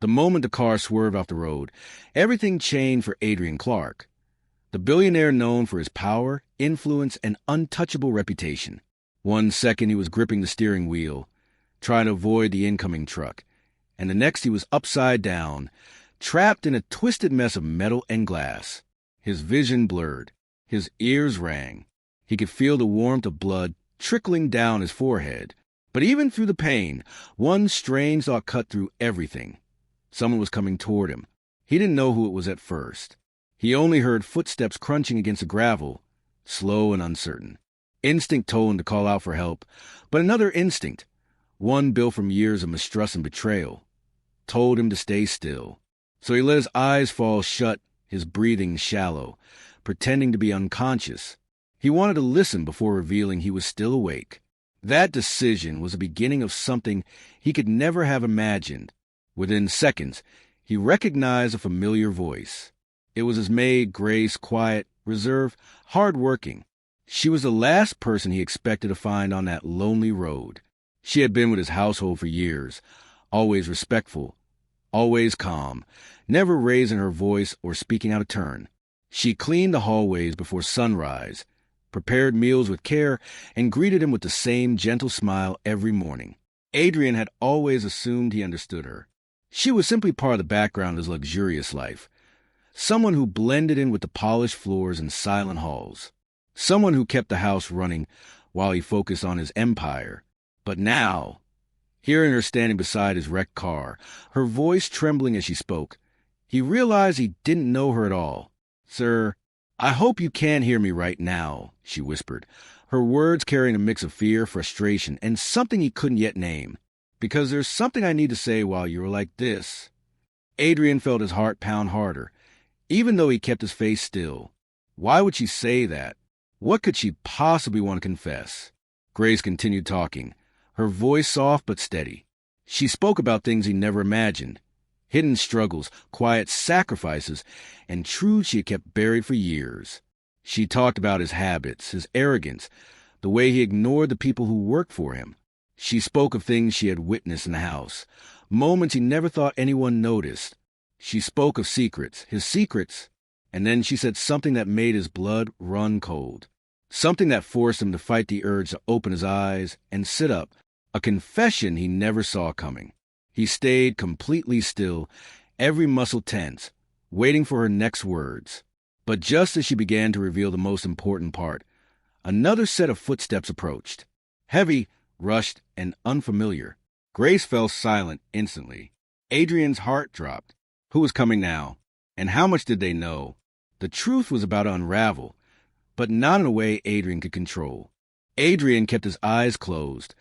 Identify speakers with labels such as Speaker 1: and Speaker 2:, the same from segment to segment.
Speaker 1: The moment the car swerved off the road, everything changed for Adrian Clarke, the billionaire known for his power, influence, and untouchable reputation. One second he was gripping the steering wheel, trying to avoid the incoming truck, and the next he was upside down, trapped in a twisted mess of metal and glass. His vision blurred. His ears rang. He could feel the warmth of blood trickling down his forehead. But even through the pain, one strange thought cut through everything. Someone was coming toward him. He didn't know who it was at first. He only heard footsteps crunching against the gravel, slow and uncertain. Instinct told him to call out for help, but another instinct, one built from years of mistrust and betrayal, told him to stay still. So he let his eyes fall shut, his breathing shallow, pretending to be unconscious. He wanted to listen before revealing he was still awake. That decision was the beginning of something he could never have imagined. Within seconds, he recognized a familiar voice. It was his maid, Grace, quiet, reserved, hard-working. She was the last person he expected to find on that lonely road. She had been with his household for years, always respectful, always calm, never raising her voice or speaking out of turn. She cleaned the hallways before sunrise, prepared meals with care, and greeted him with the same gentle smile every morning. Adrian had always assumed he understood her. She was simply part of the background of his luxurious life, someone who blended in with the polished floors and silent halls, someone who kept the house running while he focused on his empire. But now, hearing her standing beside his wrecked car, her voice trembling as she spoke, he realized he didn't know her at all. "Sir, I hope you can hear me right now," she whispered, her words carrying a mix of fear, frustration, and something he couldn't yet name. "Because there's something I need to say while you're like this." Adrian felt his heart pound harder, even though he kept his face still. Why would she say that? What could she possibly want to confess? Grace continued talking, her voice soft but steady. She spoke about things he never imagined, hidden struggles, quiet sacrifices, and truths she had kept buried for years. She talked about his habits, his arrogance, the way he ignored the people who worked for him. She spoke of things she had witnessed in the house, moments he never thought anyone noticed. She spoke of secrets, his secrets, and then she said something that made his blood run cold, something that forced him to fight the urge to open his eyes and sit up, a confession he never saw coming. He stayed completely still, every muscle tense, waiting for her next words. But just as she began to reveal the most important part, another set of footsteps approached. Heavy, rushed, and unfamiliar. Grace fell silent instantly. Adrian's heart dropped. Who was coming now? And how much did they know? The truth was about to unravel, but not in a way Adrian could control. Adrian kept his eyes closed,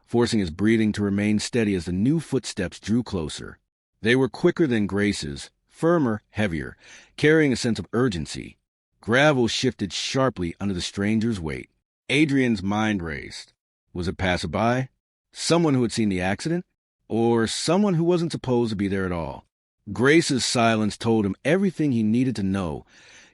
Speaker 1: forcing his breathing to remain steady as the new footsteps drew closer. They were quicker than Grace's, firmer, heavier, carrying a sense of urgency. Gravel shifted sharply under the stranger's weight. Adrian's mind raced. Was it passerby? Someone who had seen the accident? Or someone who wasn't supposed to be there at all? Grace's silence told him everything he needed to know.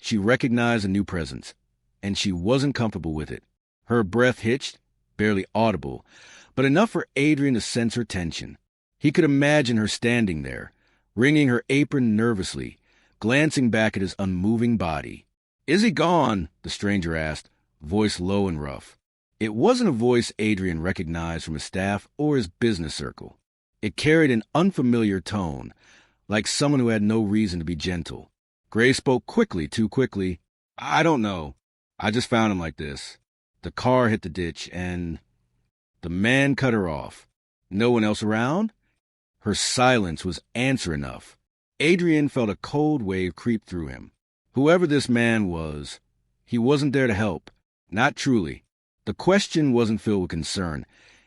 Speaker 1: She recognized a new presence, and she wasn't comfortable with it. Her breath hitched, barely audible, but enough for Adrian to sense her tension. He could imagine her standing there, wringing her apron nervously, glancing back at his unmoving body. "Is he gone?" the stranger asked, voice low and rough. It wasn't a voice Adrian recognized from his staff or his business circle. It carried an unfamiliar tone, like someone who had no reason to be gentle. Grace spoke quickly, too quickly. "I don't know. I just found him like this. The car hit the ditch, and..." The man cut her off. "No one else around?" Her silence was answer enough. Adrian felt a cold wave creep through him. Whoever this man was, he wasn't there to help. Not truly. The question wasn't filled with concern.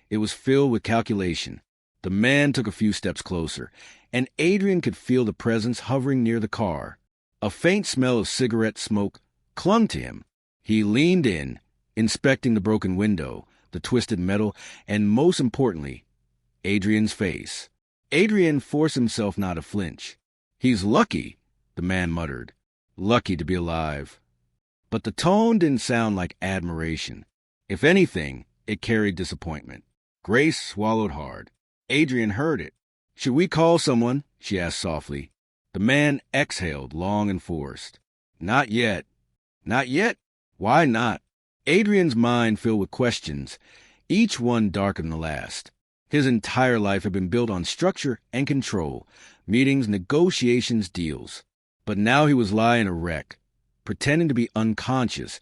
Speaker 1: It was filled with calculation. The man took a few steps closer, and Adrian could feel the presence hovering near the car. A faint smell of cigarette smoke clung to him. He leaned in, inspecting the broken window, the twisted metal, and most importantly, Adrian's face. Adrian forced himself not to flinch. "He's lucky," the man muttered. "Lucky to be alive." But the tone didn't sound like admiration. If anything, it carried disappointment. Grace swallowed hard. Adrian heard it. "Should we call someone?" she asked softly. The man exhaled, long and forced. Not yet. Not yet? Why not? Adrian's mind filled with questions, each one darker than the last. His entire life had been built on structure and control, meetings, negotiations, deals. But now he was lying a wreck, pretending to be unconscious,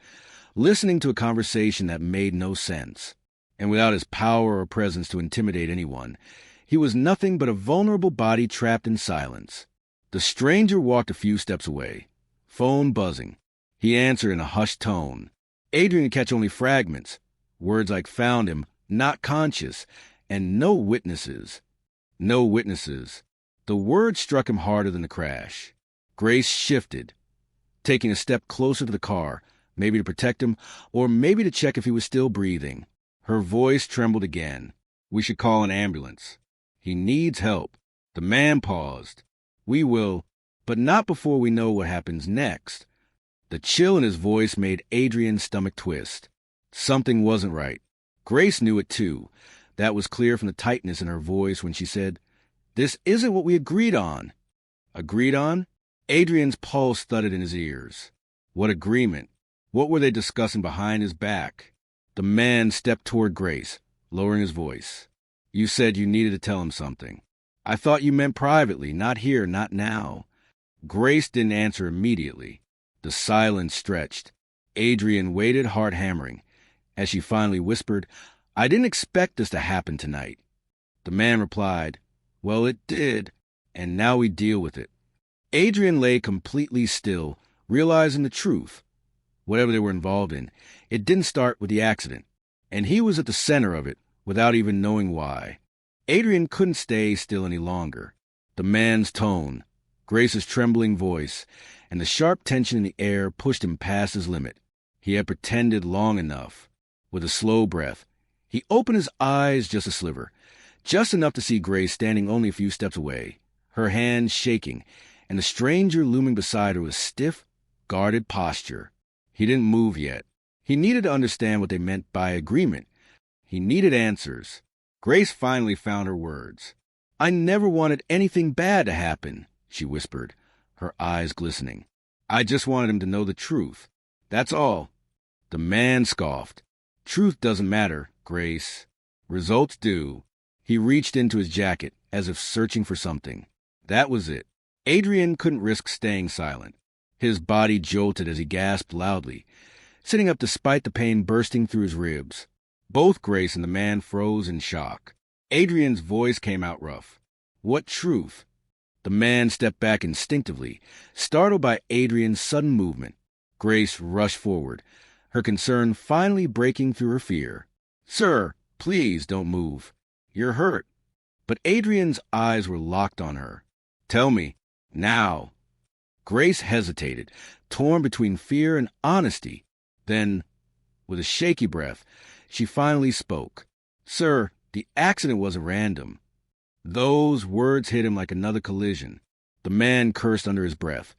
Speaker 1: listening to a conversation that made no sense. And without his power or presence to intimidate anyone, he was nothing but a vulnerable body trapped in silence. The stranger walked a few steps away, phone buzzing. He answered in a hushed tone. Adrian could catch only fragments, words like found him, not conscious, and no witnesses. No witnesses. The word struck him harder than the crash. Grace shifted, taking a step closer to the car, maybe to protect him, or maybe to check if he was still breathing. Her voice trembled again. We should call an ambulance. He needs help. The man paused. We will, but not before we know what happens next. The chill in his voice made Adrian's stomach twist. Something wasn't right. Grace knew it too. That was clear from the tightness in her voice when she said, "This isn't what we agreed on." Agreed on? Adrian's pulse thudded in his ears. What agreement? What were they discussing behind his back? The man stepped toward Grace, lowering his voice. You said you needed to tell him something. I thought you meant privately, not here, not now. Grace didn't answer immediately. The silence stretched. Adrian waited, heart hammering. As she finally whispered, I didn't expect this to happen tonight. The man replied, Well, it did, and now we deal with it. Adrian lay completely still, realizing the truth. Whatever they were involved in, it didn't start with the accident, and he was at the center of it without even knowing why. Adrian couldn't stay still any longer. The man's tone, Grace's trembling voice, and the sharp tension in the air pushed him past his limit. He had pretended long enough. With a slow breath, he opened his eyes just a sliver, just enough to see Grace standing only a few steps away, her hands shaking, and the stranger looming beside her with stiff, guarded posture. He didn't move yet. He needed to understand what they meant by agreement. He needed answers. Grace finally found her words. I never wanted anything bad to happen, she whispered, her eyes glistening. I just wanted him to know the truth. That's all. The man scoffed. Truth doesn't matter, Grace. Results do. He reached into his jacket as if searching for something. That was it. Adrian couldn't risk staying silent. His body jolted as he gasped loudly, sitting up despite the pain bursting through his ribs. Both Grace and the man froze in shock. Adrian's voice came out rough. What truth? The man stepped back instinctively, startled by Adrian's sudden movement. Grace rushed forward, her concern finally breaking through her fear. Sir, please don't move. You're hurt. But Adrian's eyes were locked on her. Tell me, now. Grace hesitated, torn between fear and honesty. Then, with a shaky breath, she finally spoke. Sir, the accident wasn't random. Those words hit him like another collision. The man cursed under his breath.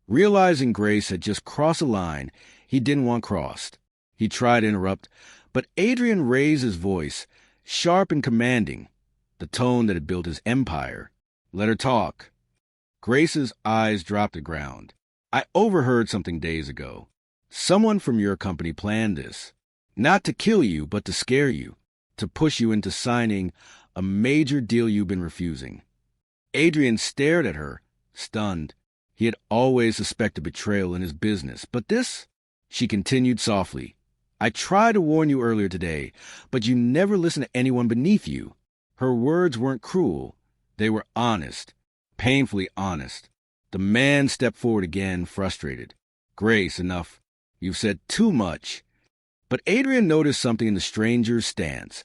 Speaker 1: Realizing Grace had just crossed a line he didn't want crossed. He tried to interrupt, but Adrian raised his voice, sharp and commanding, the tone that had built his empire. Let her talk. Grace's eyes dropped to ground. I overheard something days ago. Someone from your company planned this. Not to kill you, but to scare you. To push you into signing a major deal you've been refusing. Adrian stared at her, stunned. He had always suspected betrayal in his business, but this? She continued softly. I tried to warn you earlier today, but you never listened to anyone beneath you. Her words weren't cruel. They were honest. Painfully honest. The man stepped forward again, frustrated. Grace, enough. You've said too much. But Adrian noticed something in the stranger's stance.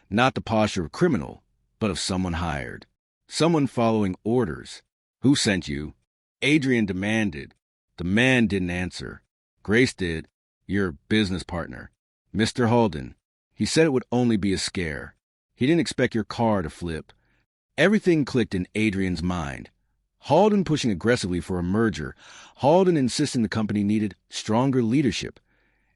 Speaker 1: Not the posture of a criminal, but of someone hired. Someone following orders. Who sent you? Adrian demanded. The man didn't answer. Grace did. Your business partner. Mr. Halden. He said it would only be a scare. He didn't expect your car to flip. Everything clicked in Adrian's mind. Halden pushing aggressively for a merger. Halden insisting the company needed stronger leadership.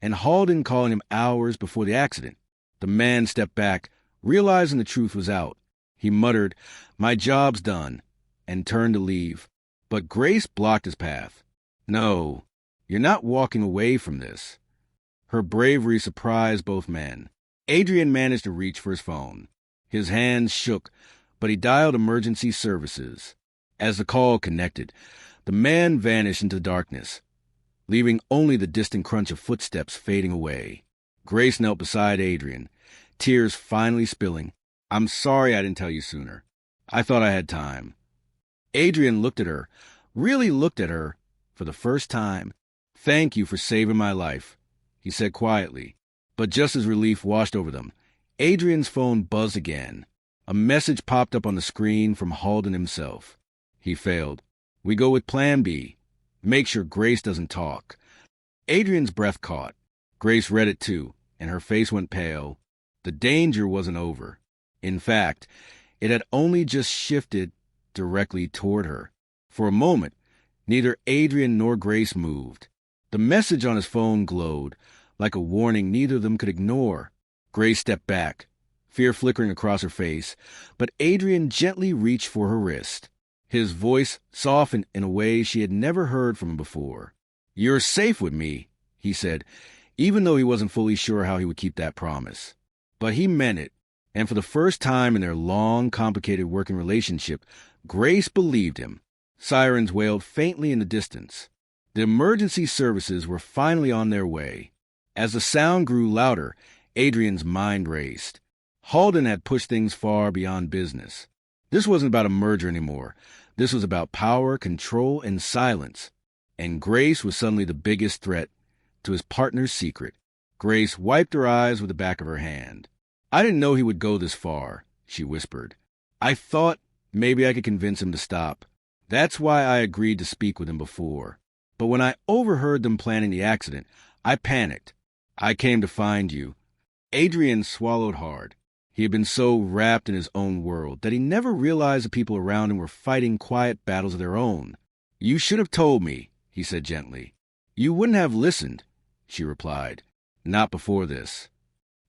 Speaker 1: And Halden calling him hours before the accident. The man stepped back, realizing the truth was out. He muttered, My job's done. and turned to leave. But Grace blocked his path. "No, you're not walking away from this." Her bravery surprised both men. Adrian managed to reach for his phone. His hands shook, but he dialed emergency services. As the call connected, the man vanished into darkness, leaving only the distant crunch of footsteps fading away. Grace knelt beside Adrian, tears finally spilling. "I'm sorry I didn't tell you sooner. I thought I had time." Adrian looked at her, really looked at her, for the first time. "Thank you for saving my life," he said quietly. But just as relief washed over them, Adrian's phone buzzed again. A message popped up on the screen from Halden himself. He failed. "We go with Plan B. Make sure Grace doesn't talk." Adrian's breath caught. Grace read it too, and her face went pale. The danger wasn't over. In fact, it had only just shifted directly toward her. For a moment, neither Adrian nor Grace moved. The message on his phone glowed, like a warning neither of them could ignore. Grace stepped back, fear flickering across her face, but Adrian gently reached for her wrist. His voice softened in a way she had never heard from him before. "You're safe with me," he said, even though he wasn't fully sure how he would keep that promise. But he meant it, and for the first time in their long, complicated working relationship, Grace believed him. Sirens wailed faintly in the distance. The emergency services were finally on their way. As the sound grew louder, Adrian's mind raced. Halden had pushed things far beyond business. This wasn't about a merger anymore. This was about power, control, and silence. And Grace was suddenly the biggest threat to his partner's secret. Grace wiped her eyes with the back of her hand. "I didn't know he would go this far," she whispered. "I thought maybe I could convince him to stop. That's why I agreed to speak with him before. But when I overheard them planning the accident, I panicked. I came to find you." Adrian swallowed hard. He had been so wrapped in his own world that he never realized the people around him were fighting quiet battles of their own. "You should have told me," he said gently. "You wouldn't have listened," she replied. "Not before this."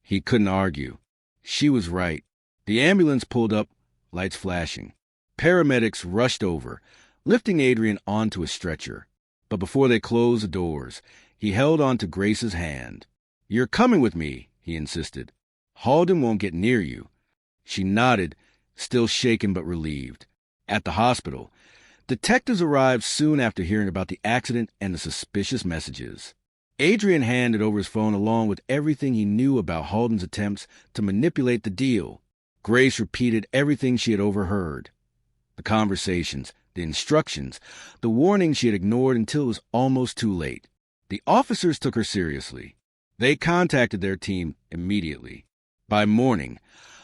Speaker 1: He couldn't argue. She was right. The ambulance pulled up, lights flashing. Paramedics rushed over, lifting Adrian onto a stretcher. But before they closed the doors, he held onto Grace's hand. "You're coming with me," he insisted. "Halden won't get near you." She nodded, still shaken but relieved. At the hospital, detectives arrived soon after hearing about the accident and the suspicious messages. Adrian handed over his phone along with everything he knew about Halden's attempts to manipulate the deal. Grace repeated everything she had overheard. The conversations, the instructions, the warnings she had ignored until it was almost too late. The officers took her seriously. They contacted their team immediately. By morning,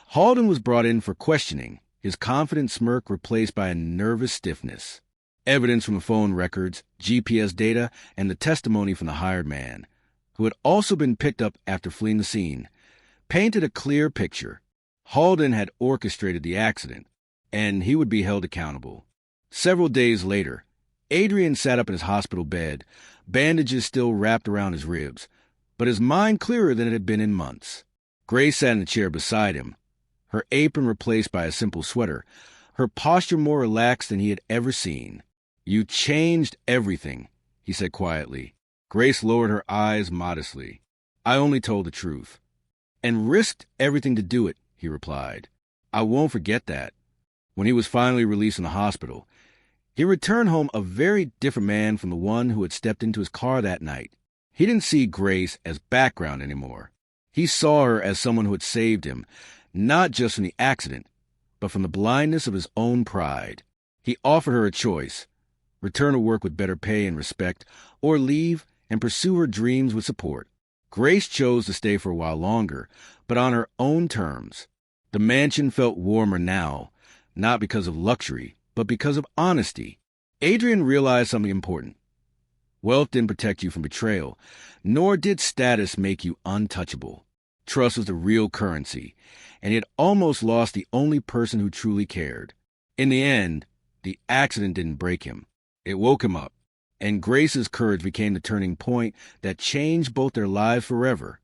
Speaker 1: Halden was brought in for questioning, his confident smirk replaced by a nervous stiffness. Evidence from the phone records, GPS data, and the testimony from the hired man, who had also been picked up after fleeing the scene, painted a clear picture. Halden had orchestrated the accident, and he would be held accountable. Several days later, Adrian sat up in his hospital bed, bandages still wrapped around his ribs, but his mind clearer than it had been in months. Grace sat in the chair beside him, her apron replaced by a simple sweater, her posture more relaxed than he had ever seen. "You changed everything," he said quietly. Grace lowered her eyes modestly. "I only told the truth." "And risked everything to do it," he replied. "I won't forget that." When he was finally released from the hospital, he returned home a very different man from the one who had stepped into his car that night. He didn't see Grace as background anymore. He saw her as someone who had saved him, not just from the accident, but from the blindness of his own pride. He offered her a choice: return to work with better pay and respect, or leave and pursue her dreams with support. Grace chose to stay for a while longer, but on her own terms. The mansion felt warmer now, not because of luxury, but because of honesty. Adrian realized something important. Wealth didn't protect you from betrayal, nor did status make you untouchable. Trust was the real currency, and he had almost lost the only person who truly cared. In the end, the accident didn't break him. It woke him up, and Grace's courage became the turning point that changed both their lives forever.